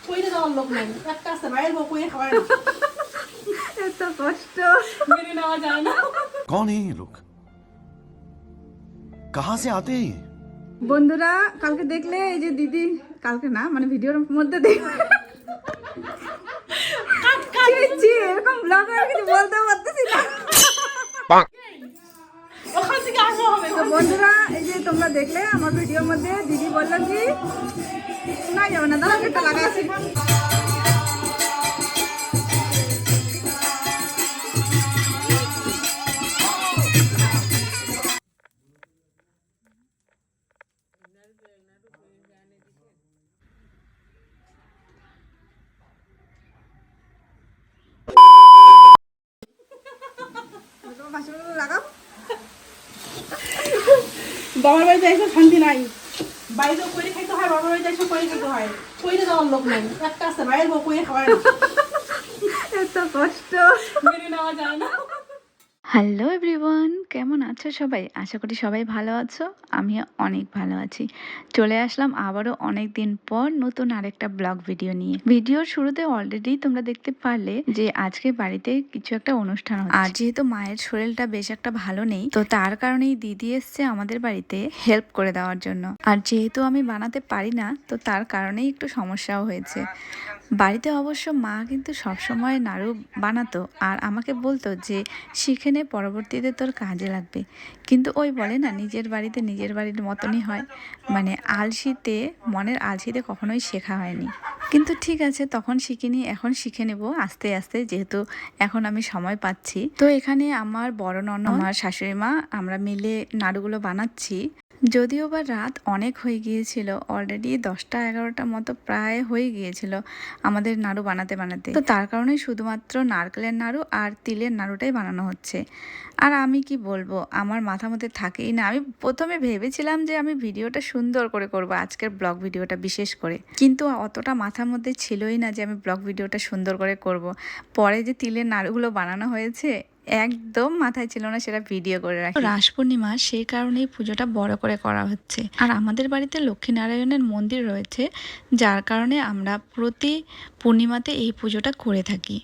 কইরে যাওয়ার লোক নাই, একটা আছে বাইরের বউ কইরে খাওয়ায় না। এত কষ্ট মেনে নেওয়া যায় না। कौन है ये लोग? कहाँ से आते हैं ये? বন্ধুরা কালকে দেখলে এই যে দিদি, কালকে না মানে ভিডিওর মধ্যে এরকম ব্লগ আর কিছু বলতে পারতেছি না। ওখান থেকে আসা হবে। তো বন্ধুরা এই যে তোমরা দেখলে আমার ভিডিওর মধ্যে দিদি বললো কি শোনা যাবে না, দাঁড়া একটা লাগা আছে। লাগাও বাবার বাড়িতে এসে শান্তি নাই, বাইরেও কইরে খাইতে হয়, বাবার বাড়িতে এসে কইরে খেতে হয়। কইরে যাওয়ার লোক নাই, একটা আছে বাইরের বউ কইরে খাওয়ায় না। এত কষ্ট। মেনে নেওয়া যায় না। হ্যালো এভরিওয়ান, কেমন আছো সবাই? আশা করি সবাই ভালো আছো। আমি অনেক ভালো আছি। চলে আসলাম আবারও অনেক দিন পর নতুন আরেকটা ব্লগ ভিডিও নিয়ে। ভিডিওর শুরুতে অলরেডি তোমরা দেখতে পারলে যে আজকে বাড়িতে কিছু একটা অনুষ্ঠান হচ্ছে। আর যেহেতু মায়ের শরীরটা বেশ একটা ভালো নেই, তো তার কারণেই দিদি এসছে আমাদের বাড়িতে হেল্প করে দেওয়ার জন্য। আর যেহেতু আমি বানাতে পারি না, তো তার কারণেই একটু সমস্যাও হয়েছে। বাড়িতে অবশ্য মা কিন্তু সবসময় নাড়ু বানাতো আর আমাকে বলতো যে শিখে নে, পরবর্তীতে তোর কাজে লাগবে। কিন্তু ওই বলে না, নিজের বাড়িতে নিজের বাড়ির মতনই হয়, মানে আলসিতে, মনের আলসিতে কখনোই শেখা হয়নি। কিন্তু ঠিক আছে, তখন শিখিনি, এখন শিখে নেব আস্তে আস্তে, যেহেতু এখন আমি সময় পাচ্ছি। তো এখানে আমার বড় ননদ, আমার শাশুড়ি মা, আমরা মিলে নাড়ুগুলো বানাচ্ছি। যদিও বা রাত অনেক হয়ে গিয়েছিল, অলরেডি 10টা-11টা মতো প্রায় হয়ে গিয়েছিল আমাদের নাড়ু বানাতে বানাতে। তো তার কারণে শুধুমাত্র নারকেলের নাড়ু আর তিলের নাড়ুটাই বানানো হচ্ছে। আর আমি কি বলবো, আমার মাথা মধ্যে থাকেই না। আমি প্রথমে ভেবেছিলাম যে আমি ভিডিওটা সুন্দর করে করব, আজকের ব্লগ ভিডিওটা বিশেষ করে, কিন্তু অতটা মাথার মধ্যে ছিলই না যে আমি ব্লগ ভিডিওটা সুন্দর করে করব। পরে যে তিলের নাড়ুগুলো বানানো হয়েছে, একদম মাথায় ছিল না সেটা ভিডিও করে রাখি। রাস পূর্ণিমা, সেই কারণেই পুজোটা বড় করে করা হচ্ছে। আর আমাদের বাড়িতে লক্ষ্মীনারায়ণের মন্দির রয়েছে, যার কারণে আমরা প্রতি পূর্ণিমাতে এই পুজোটা করে থাকি।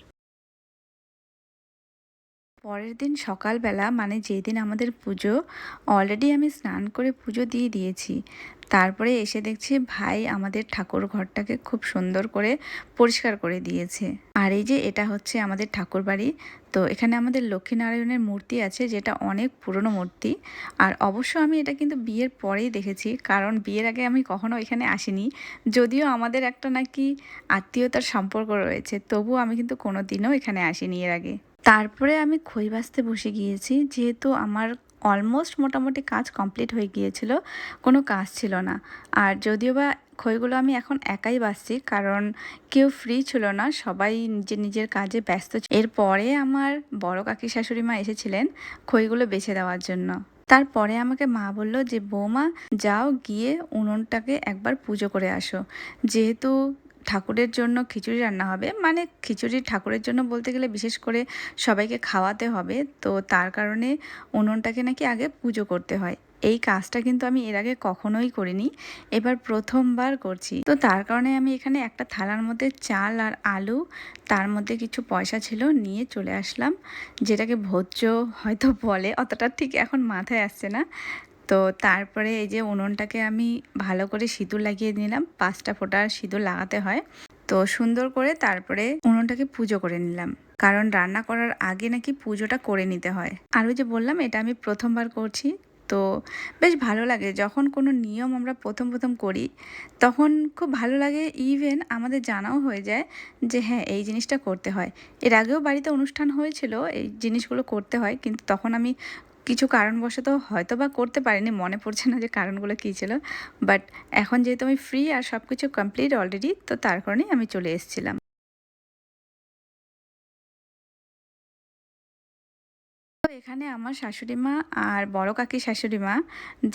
পরের দিন সকালবেলা, মানে যেদিন আমাদের পুজো, অলরেডি আমি স্নান করে পুজো দিয়ে দিয়েছি। তারপরে এসে দেখছি ভাই আমাদের ঠাকুর ঘরটাকে খুব সুন্দর করে পরিষ্কার করে দিয়েছে। আর এই যে এটা হচ্ছে আমাদের ঠাকুর বাড়ি। তো এখানে আমাদের লক্ষ্মীনারায়ণের মূর্তি আছে, যেটা অনেক পুরনো মূর্তি। আর অবশ্য আমি এটা কিন্তু বিয়ের পরেই দেখেছি, কারণ বিয়ের আগে আমি কখনো এখানে আসিনি। যদিও আমাদের একটা নাকি আত্মীয়তার সম্পর্ক রয়েছে, তবুও আমি কিন্তু কোনো দিনও এখানে আসিনি এর আগে। তারপরে আমি খই বাছতে বসে গিয়েছি, যেহেতু আমার অলমোস্ট মোটামুটি কাজ কমপ্লিট হয়ে গিয়েছিল, কোনো কাজ ছিল না। আর যদিও বা খইগুলো আমি এখন একাই বাছছি, কারণ কেউ ফ্রি ছিল না, সবাই নিজের নিজের কাজে ব্যস্ত ছিল। এরপরে আমার বড় কাকি শাশুড়ি মা এসেছিলেন খইগুলো বেছে দেওয়ার জন্য। তারপরে আমাকে মা বলল যে বৌমা যাও, গিয়ে উনুনটাকে একবার পুজো করে আসো, যেহেতু ঠাকুরের জন্য খিচুড়ি রান্না হবে। মানে খিচুড়ি ঠাকুরের জন্য বলতে গেলে বিশেষ করে সবাইকে খাওয়াতে হবে, তো তার কারণে উনুনটাকে নাকি আগে পুজো করতে হয়। এই কাজটা কিন্তু আমি এর আগে কখনোই করিনি, এবার প্রথমবার করছি। তো তার কারণে আমি এখানে একটা থালার মধ্যে চাল আর আলু, তার মধ্যে কিছু পয়সা ছিল, নিয়ে চলে আসলাম, যেটাকে ভোজ্য হয়তো বলে, অতটা ঠিক এখন মাথায় আসছে না। তো তারপরে এই যে উনুনটাকে আমি ভালো করে সিঁদুর লাগিয়ে নিলাম, 5টা ফোঁটা সিঁদুর লাগাতে হয়। তো সুন্দর করে তারপরে উনুনটাকে পুজো করে নিলাম, কারণ রান্না করার আগে নাকি পুজোটা করে নিতে হয়। আর ওই যে বললাম, এটা আমি প্রথমবার করছি, তো বেশ ভালো লাগে যখন কোনো নিয়ম আমরা প্রথম প্রথম করি, তখন খুব ভালো লাগে। ইভেন আমাদের জানাও হয়ে যায় যে হ্যাঁ, এই জিনিসটা করতে হয়। এর আগেও বাড়িতে অনুষ্ঠান হয়েছিল, এই জিনিসগুলো করতে হয়, কিন্তু তখন আমি কিছু কারণবশত হয়তো বা করতে পারিনি, মনে পড়ছে না যে কারণগুলো কী ছিল। বাট এখন যেহেতু আমি ফ্রি আর সব কিছু কমপ্লিট অলরেডি, তো তার কারণেই আমি চলে এসেছিলাম। তো এখানে আমার শাশুড়ি মা আর বড় কাকি শাশুড়ি মা,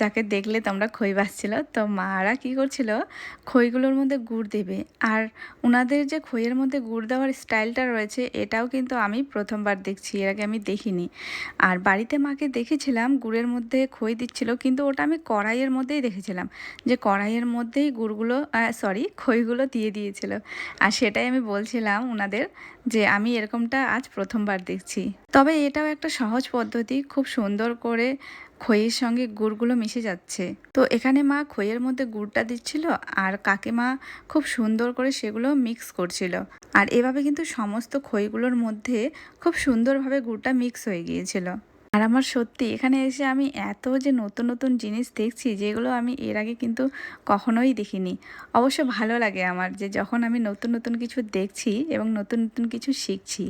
যাকে দেখলে তোমরা খই বাছছিল, তো মারা কি করছিল, খইগুলোর মধ্যে গুড় দেবে। আর ওনাদের যে খইয়ের মধ্যে গুড় দেওয়ার স্টাইলটা রয়েছে, এটাও কিন্তু আমি প্রথমবার দেখছি, এর আগে আমি দেখিনি। আর বাড়িতে মাকে দেখেছিলাম গুড়ের মধ্যে খই দিচ্ছিল, কিন্তু ওটা আমি কড়াইয়ের মধ্যেই দেখেছিলাম, যে কড়াইয়ের মধ্যেই গুড়গুলো খইগুলো দিয়ে দিয়েছিল। আর সেটাই আমি বলছিলাম ওনাদের যে আমি এরকমটা আজ প্রথমবার দেখছি। তবে এটাও একটা সহজ পদ্ধতি, খুব সুন্দর করে খইয়ের সঙ্গে গুড়গুলো মিশে যাচ্ছে। তো এখানে মা খইয়ের মধ্যে গুড়টা দিচ্ছিল, আর কাকিমা খুব সুন্দর করে সেগুলো মিক্স করছিল। আর এভাবে কিন্তু সমস্ত খইগুলোর মধ্যে খুব সুন্দরভাবে গুড়টা মিক্স হয়ে গিয়েছিল। আর আমার সত্যি এখানে এসে আমি এত যে নতুন নতুন জিনিস দেখছি, যেগুলো আমি এর আগে কিন্তু কখনোই দেখিনি। অবশ্য ভালো লাগে আমার, যে যখন আমি নতুন নতুন কিছু দেখছি এবং নতুন নতুন কিছু শিখছি।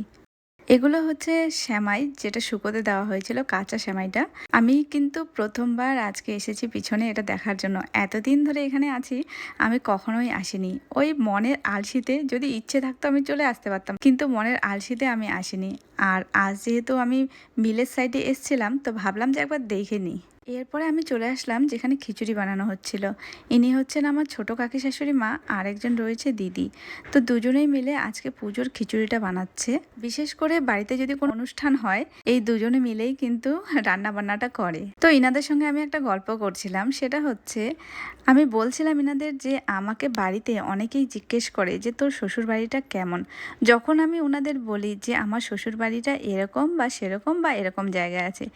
এগুলো হচ্ছে সেমাই, যেটা শুকোতে দেওয়া হয়েছিল, কাঁচা সেমাইটা। আমি কিন্তু প্রথমবার আজকে এসেছি পিছনে এটা দেখার জন্য। এতদিন ধরে এখানে আছি, আমি কখনোই আসিনি। ওই মনের আলসিতে, যদি ইচ্ছে থাকতো আমি চলে আসতে পারতাম, কিন্তু মনের আলসিতে আমি আসিনি। আর আজ যেহেতু আমি মিলের সাইডে এসছিলাম, তো ভাবলাম যে একবার দেখে নিই। এরপরে আমি চলে আসলাম যেখানে খিচুড়ি বানানো হচ্ছিল। ইনি হচ্ছেন আমার ছোট কাকি শাশুড়ি মা, আর একজন রয়েছে দিদি। তো দুজনেই মিলে আজকে পুজোর খিচুড়িটা বানাচ্ছে। বিশেষ করে বাড়িতে যদি কোনো অনুষ্ঠান হয়, এই দুজনে মিলেই কিন্তু রান্না বান্নাটা করে। তো ইনাদের সঙ্গে আমি একটা গল্প করছিলাম, সেটা হচ্ছে আমি বলছিলাম ইনাদের যে আমাকে বাড়িতে অনেকেই জিজ্ঞেস করে যে তোর শ্বশুর বাড়িটা কেমন। যখন আমি ওনাদের বলি যে আমার শ্বশুর বাড়িটা এরকম বা সেরকম বা এরকম জায়গায় আছে,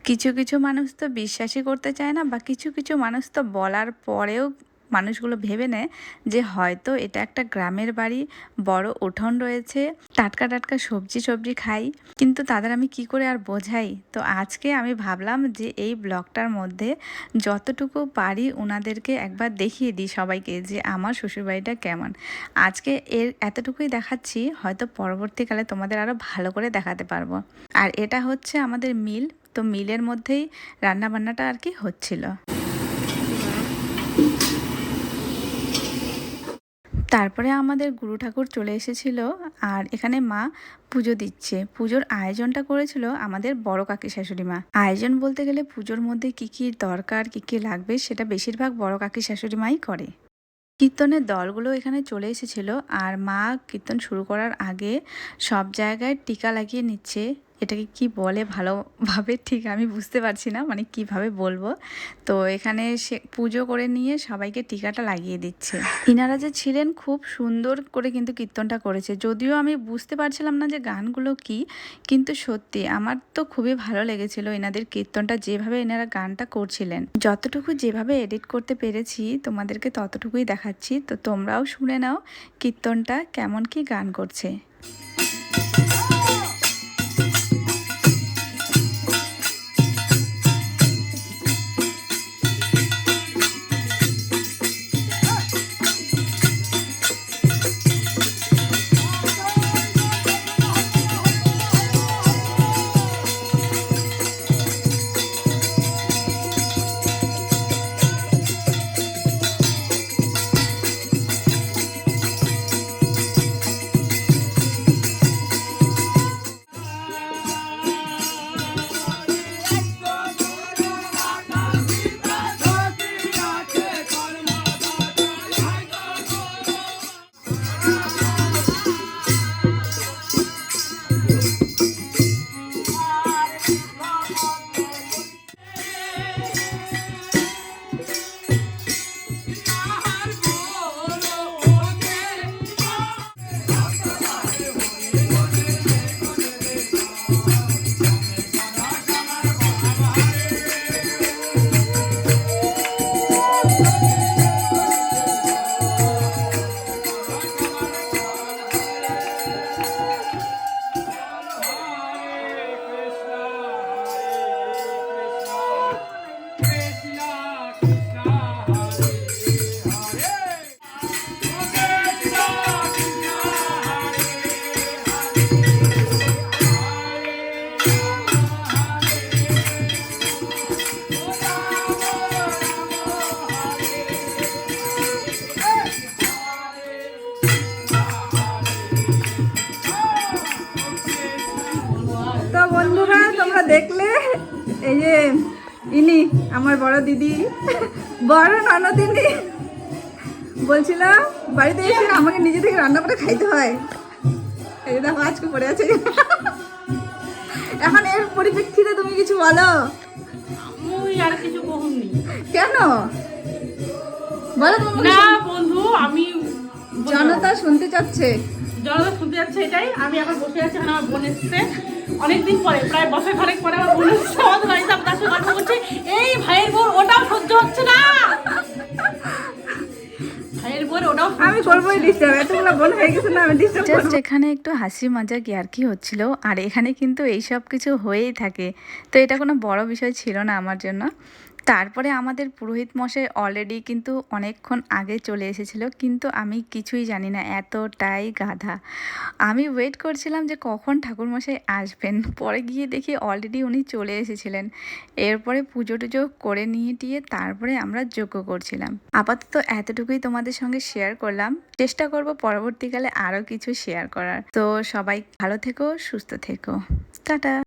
কিছু কিছু মানুষ তো বিশ্বাসই করতে চায় না, বা কিছু কিছু মানুষ তো বলার পরেও মানুষগুলো ভেবে নেয় যে হয়তো এটা একটা গ্রামের বাড়ি, বড় উঠোন রয়েছে, টাটকা টাটকা সবজি খাই। কিন্তু তাদের আমি কি করে আর বোঝাই। তো আজকে আমি ভাবলাম যে এই ব্লগটার মধ্যে যতটুকু পারি ওনাদেরকে একবার দেখিয়ে দিই সবাইকে, যে আমার শ্বশুরবাড়িটা কেমন। আজকে এর এতটুকুই দেখাচ্ছি, হয়তো পরবর্তীকালে তোমাদের আরও ভালো করে দেখাতে পারবো। আর এটা হচ্ছে আমাদের মিল, তো মিলের মধ্যেই রান্না বান্নাটা আর কি হচ্ছিল। তারপরে আমাদের গুরু ঠাকুর চলে এসেছিল, আর এখানে মা পুজো দিচ্ছে। পুজোর আয়োজনটা করেছিল আমাদের বড় কাকি শাশুড়ি মা। আয়োজন বলতে গেলে পুজোর মধ্যে কি কি দরকার, কি কি লাগবে, সেটা বেশিরভাগ বড় কাকি শাশুড়ি মাই করে। কীর্তনের দলগুলো এখানে চলে এসেছিল, আর মা কীর্তন শুরু করার আগে সব জায়গায় টিকা লাগিয়ে নিচ্ছে। এটাকে কি বলে ভালোভাবে ঠিক আমি বুঝতে পারছি না, মানে কিভাবে বলবো। তো এখানে সে পুজো করে নিয়ে সবাইকে টিকাটা লাগিয়ে দিচ্ছে। ইনারা যে ছিলেন খুব সুন্দর করে কিন্তু কীর্তনটা করেছে, যদিও আমি বুঝতে পারছিলাম না যে গানগুলো কি, কিন্তু সত্যি আমার তো খুবই ভালো লেগেছিল এনাদের কীর্তনটা, যেভাবে এনারা গানটা করছিলেন। যতটুকু যেভাবে এডিট করতে পেরেছি তোমাদেরকে ততটুকুই দেখাচ্ছি। তো তোমরাও শুনে নাও কীর্তনটা কেমন কি গান করছে। যে ইনি আমার বড় দিদি, বড় ননদিনী, বলছিল বাড়িতে এসে আমাকে নিজে থেকে রান্না করে খাইতে হয়। এই দেখো আজকে পড়ে আছে। এখন এর পরিপ্রেক্ষিতে তুমি কিছু বলো। আমি আর কিছু কহুনি। কেন বলো তুমি? না বন্ধু, আমি জনতা শুনতে চাচ্ছে। জনতা শুনতে যাচ্ছে এটাই। আমি এখন বসে আছি, এখন আমার বোন এসছে অনেকদিন পরে, প্রায় বছর খানেক পরে আমার বোন এসছে আমাদের বাড়িতে। আমি তার সঙ্গে গল্প করছি, এই ভাইয়ের বোন ওটাও সহ্য হচ্ছে না, ভাইয়ের বোন ওটাও সহ্য আমি করবোই ডিস্টার্ব, এতগুলো বোন হয়ে গেছে না, আমি ডিস্টার্ব জাস্ট করবো। এখানে একটু হাসি মজা ইয়ার্কি হচ্ছিল, আর এখানে কিন্তু এই সব কিছু হয়েই থাকে। তো এটা কোনো বড় বিষয় ছিল না আমার জন্য। তারপরে আমাদের পুরোহিত মশাই অলরেডি কিন্তু অনেকক্ষণ আগে চলে এসেছিল, কিন্তু আমি কিছুই জানি না, এতটাই গাধা। আমি ওয়েট করছিলাম যে কখন ঠাকুরমশাই আসবেন, পরে গিয়ে দেখি অলরেডি উনি চলে এসেছিলেন। এরপরে পুজো টুজো করে নিয়ে টিয়ে তারপরে আমরা যজ্ঞ করছিলাম। আপাতত এতটুকুই তোমাদের সঙ্গে শেয়ার করলাম, চেষ্টা করব পরবর্তীকালে আরও কিছু শেয়ার করার। তো সবাই ভালো থেকো, সুস্থ থেকো, টাটা।